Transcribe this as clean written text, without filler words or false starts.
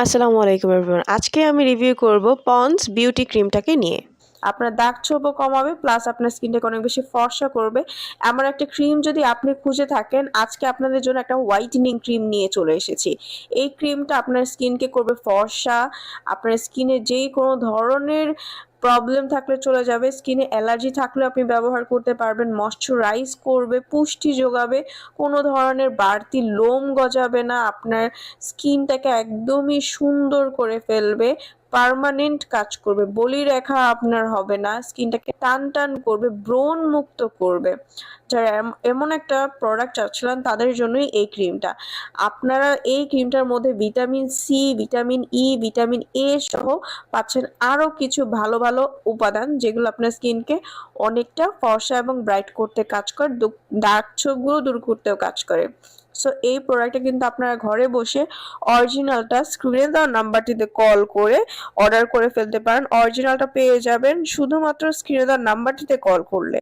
আসসালামু আলাইকুম এভরিওয়ান। আজকে আমি রিভিউ করব পন্ডস বিউটি ক্রিমটাকে নিয়ে। আপনার দাগ ছোপও কমাবে প্লাস আপনার স্কিনটাকে অনেক বেশি ফর্সা করবে। এমন একটা ক্রিম যদি আপনি খুঁজে থাকেন, আজকে আপনাদের জন্য একটা হোয়াইটেনিং ক্রিম নিয়ে চলে এসেছি। এই ক্রিমটা আপনার স্কিনকে করবে ফর্সা, আপনার স্কিনে যেই কোনো ধরনের প্রবলেম থাকলে চলে যাবে, স্কিনে অ্যালার্জি থাকলে আপনি ব্যবহার করতে পারবেন, ময়শ্চারাইজ করবে, পুষ্টি যোগাবে, কোনো ধরনের বাড়তি লোম গজাবে না, আপনার স্কিনটাকে একদমই সুন্দর করে ফেলবে, পার্মানেন্ট কাজ করবে, বলিরেখা আপনার হবে না, স্কিনটাকে টান টান করবে, ব্রণ মুক্ত করবে। যারা এমন একটা প্রোডাক্ট চাচ্ছিলেন তাদের জন্যই এই ক্রিমটা। আপনারা এই ক্রিমটার মধ্যে vitamin C, vitamin E, vitamin A সহ পাচ্ছেন আরও কিছু ভালো ভালো উপাদান, যেগুলো আপনার স্কিনকে অনেকটা ফর্সা এবং ব্রাইট করতে কাজ করে, ডার্ক ছোপগুলো দূর করতেও কাজ করে। সো এই প্রোডাক্টটা কিন্তু আপনারা ঘরে বসে অরিজিনালটা স্ক্রিনে দেওয়া নাম্বারটিতে কল করে অর্ডার করে ফেলতে পারেন। অরিজিনালটা পেয়ে যাবেন শুধুমাত্র স্ক্রিনে দেওয়া নাম্বারটিতে কল করলে।